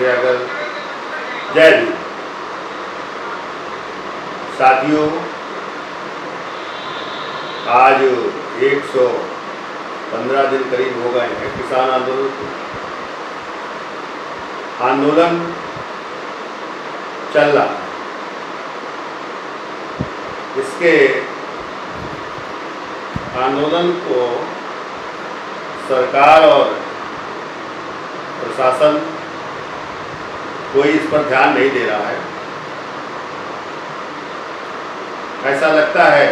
अगर जय हिंद। साथियों, आज 115 दिन करीब हो गए हैं किसान आंदोलन को। आंदोलन चल रहा है। इसके आंदोलन को सरकार और प्रशासन कोई इस पर ध्यान नहीं दे रहा है। ऐसा लगता है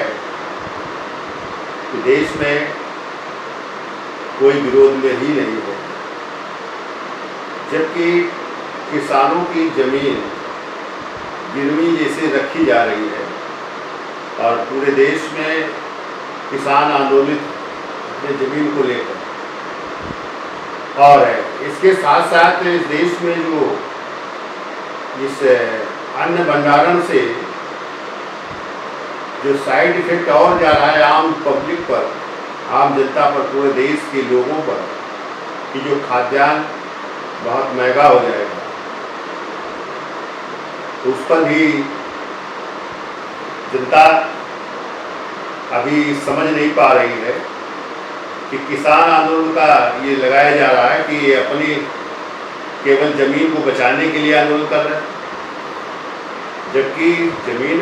कि देश में कोई विरोध में ही नहीं है, जबकि किसानों की जमीन गिरवी जैसे रखी जा रही है और पूरे देश में किसान आंदोलित अपने जमीन को लेकर, और इसके साथ साथ इस देश में जो इस अन्न भंडारण से जो साइड इफेक्ट और जा रहा है आम पब्लिक पर, आम जनता पर, पूरे देश के लोगों पर, कि जो खाद्यान्न बहुत महंगा हो जाएगा, तो उस पर भी जनता अभी समझ नहीं पा रही है कि किसान आंदोलन का ये लगाया जा रहा है कि ये अपनी केवल जमीन को बचाने के लिए आंदोलन कर रहे हैं, जबकि जमीन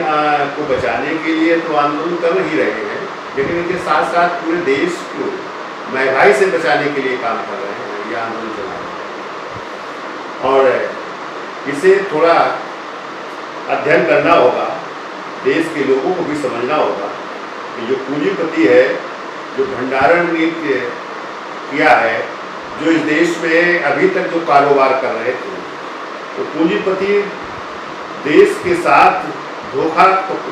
को बचाने के लिए तो आंदोलन कर ही रहे हैं, लेकिन इनके साथ साथ पूरे देश को महंगाई से बचाने के लिए काम कर रहे हैं, ये आंदोलन चला रहे हैं। और इसे थोड़ा अध्ययन करना होगा, देश के लोगों को भी समझना होगा कि जो पूंजीपति है, जो भंडारण नीति किया है, जो इस देश में अभी तक जो कारोबार कर रहे थे, तो पूंजीपति देश के साथ धोखा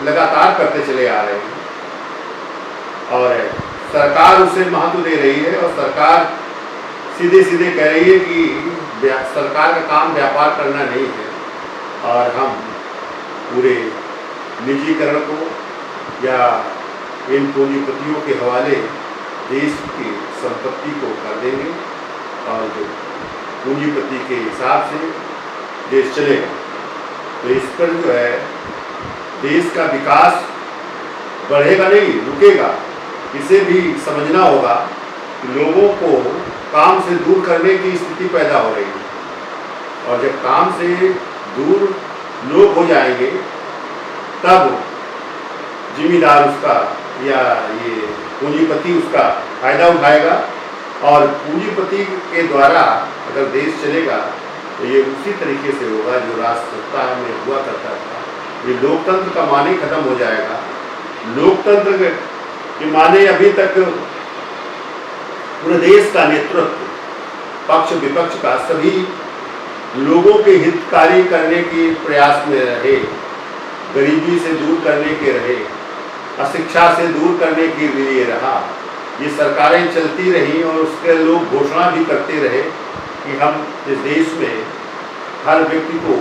लगातार करते चले आ रहे हैं और सरकार उसे महत्व दे रही है। और सरकार सीधे सीधे कह रही है कि सरकार का काम व्यापार करना नहीं है और हम पूरे निजीकरण को या इन पूंजीपतियों के हवाले देश की संपत्ति को कर देंगे और जो पूंजीपति के हिसाब से देश चलेगा। तो इस पर जो है देश का विकास बढ़ेगा नहीं, रुकेगा। इसे भी समझना होगा कि लोगों को काम से दूर करने की स्थिति पैदा हो रही है और जब काम से दूर लोग हो जाएंगे तब जिम्मेदार उसका या ये पूंजीपति उसका फायदा उठाएगा और पूंजीपति के द्वारा अगर देश चलेगा तो ये उसी तरीके से होगा जो राष्ट्रसत्ता में हुआ करता था। ये लोकतंत्र का माने खत्म हो जाएगा। लोकतंत्र के माने अभी तक पूरे देश का नेतृत्व, पक्ष विपक्ष का, सभी लोगों के हितकारी करने के प्रयास में रहे, गरीबी से दूर करने के रहे, अशिक्षा से दूर करने के लिए रहा। ये सरकारें चलती रहीं और उसके लोग घोषणा भी करते रहे कि हम इस देश में हर व्यक्ति को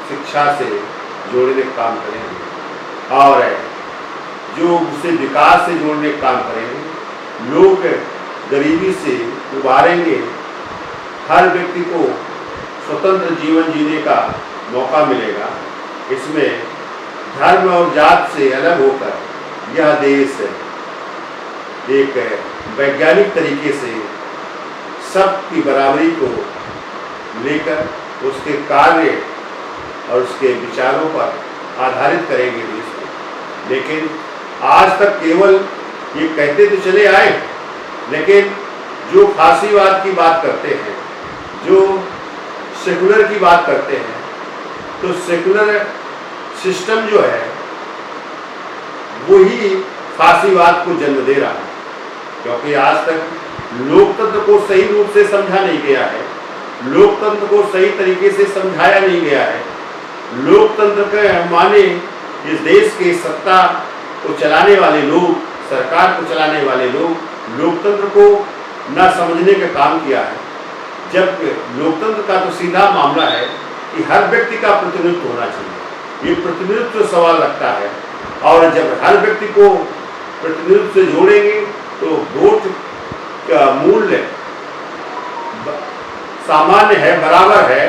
शिक्षा से जोड़ने का काम करेंगे और जो उसे विकास से जोड़ने का काम करेंगे, लोग गरीबी से उबारेंगे, हर व्यक्ति को स्वतंत्र जीवन जीने का मौका मिलेगा। इसमें धर्म और जात से अलग होकर यह देश एक वैज्ञानिक तरीके से सबकी बराबरी को लेकर उसके कार्य और उसके विचारों पर आधारित करेंगे देश को। लेकिन आज तक केवल ये कहते तो चले आए, लेकिन जो फासीवाद की बात करते हैं, जो सेकुलर की बात करते हैं, तो सेकुलर सिस्टम जो है वही फासीवाद को जन्म दे रहा है, क्योंकि आज तक लोकतंत्र को सही रूप से समझा नहीं गया है, लोकतंत्र को सही तरीके से समझाया नहीं गया है। लोकतंत्र के माने इस देश के सत्ता को चलाने वाले लोग, सरकार को चलाने वाले लोग लोकतंत्र को न समझने का काम किया है। जब लोकतंत्र का तो सीधा मामला है कि हर व्यक्ति का प्रतिनिधित्व होना चाहिए, ये प्रतिनिधित्व सवाल लगता है। और जब हर व्यक्ति को प्रतिनिधित्व से जोड़ेंगे तो वोट का मूल्य सामान्य है, बराबर है,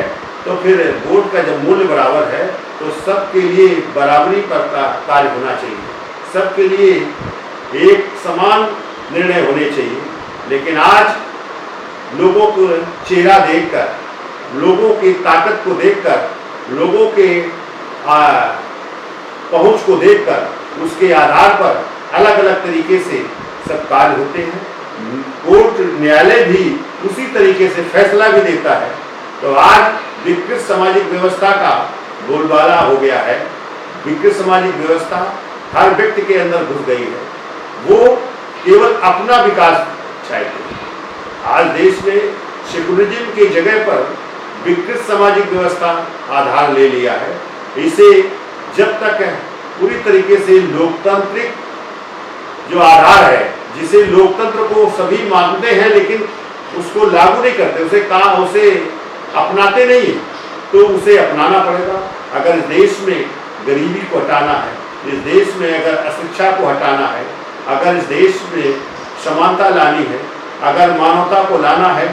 तो फिर वोट का जब मूल्य बराबर है तो सबके लिए बराबरी पर कार्य होना चाहिए, सबके लिए एक समान निर्णय होने चाहिए। लेकिन आज लोगों को चेहरा देखकर, लोगों की ताकत को देखकर, लोगों के पहुंच को देखकर उसके आधार पर अलग अलग तरीके से सब कार्य होते हैं। कोर्ट न्यायालय भी उसी तरीके से फैसला भी देता है। तो आज विकृत सामाजिक व्यवस्था का बोलबाला हो गया है। विकृत सामाजिक व्यवस्था हर व्यक्ति के अंदर घुस गई है, वो केवल अपना विकास चाहते हैं। आज देश में सेकुलरिज्म की जगह पर विकृत सामाजिक व्यवस्था आधार ले लिया है। इसे जब तक पूरी तरीके से लोकतांत्रिक जो आधार है, जिसे लोकतंत्र को सभी मानते हैं लेकिन उसको लागू नहीं करते, उसे अपनाते नहीं, तो उसे अपनाना पड़ेगा। अगर इस देश में गरीबी को हटाना है, इस देश में अगर अशिक्षा को हटाना है, अगर इस देश में समानता लानी है, अगर मानवता को लाना है,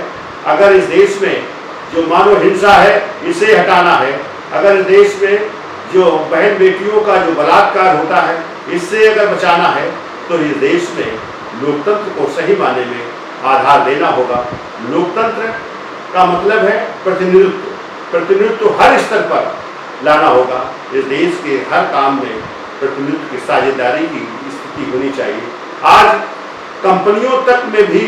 अगर इस देश में जो मानव हिंसा है इसे हटाना है, अगर इस देश में जो बहन बेटियों का जो बलात्कार होता है इससे अगर बचाना है, तो इस देश में लोकतंत्र को सही मायने में आधार देना होगा। लोकतंत्र का मतलब है प्रतिनिधित्व, प्रतिनिधित्व हर स्तर पर लाना होगा। इस देश के हर काम में प्रतिनिधित्व की साझेदारी की स्थिति होनी चाहिए। आज कंपनियों तक में भी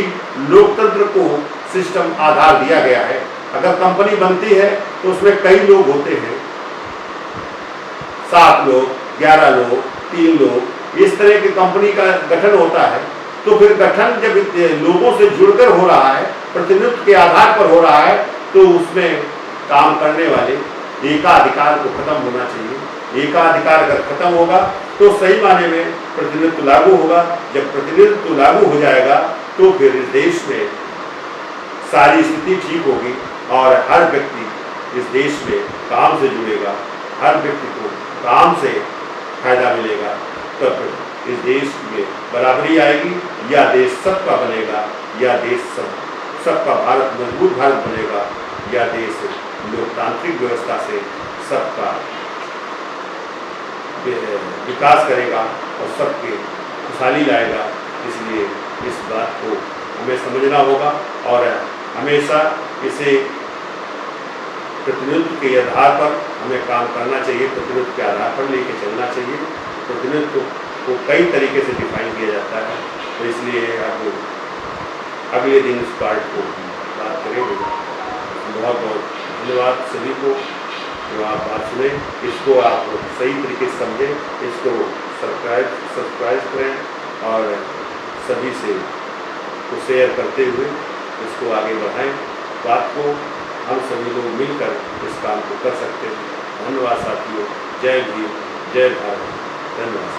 लोकतंत्र को सिस्टम आधार दिया गया है। अगर कंपनी बनती है तो उसमें कई लोग होते हैं, 7 लोग, 11 लोग, 3 लोग, इस तरह की कंपनी का गठन होता है। तो फिर गठन जब लोगों से जुड़कर हो रहा है, प्रतिनिधित्व के आधार पर हो रहा है, तो उसमें काम करने वाले एकाधिकार को खत्म होना चाहिए। एकाधिकार अगर खत्म होगा तो सही मायने में प्रतिनिधित्व लागू होगा। जब प्रतिनिधित्व लागू हो जाएगा तो फिर इस देश में सारी स्थिति ठीक होगी और हर व्यक्ति इस देश में काम से जुड़ेगा, हर व्यक्ति को काम से फायदा मिलेगा। तो फिर इस देश में बराबरी आएगी, या देश सबका बनेगा, या देश सबका भारत मजबूत भारत बनेगा, या देश लोकतांत्रिक व्यवस्था से सबका विकास करेगा और सबके खुशहाली लाएगा। इसलिए इस बात को हमें समझना होगा और हमेशा इसे प्रतिनिधित्व के आधार पर हमें काम करना चाहिए, प्रतिनिधित्व के आधार पर लेके चलना चाहिए। प्रतिनिधित्व को कई तरीके से डिफाइन किया जाता है, तो इसलिए अब अगले दिन इस पार्ट को बात करेंगे। बहुत बहुत धन्यवाद सभी को जो आप बात सुने, इसको आप सही तरीके से समझें, इसको सब्सक्राइब करें और सभी से को शेयर करते हुए इसको आगे बढ़ाएं। बात को हम सभी लोग मिलकर इस काम को कर सकते हैं। धन्यवाद साथियों। जय भीम, जय भारत। धन्यवाद।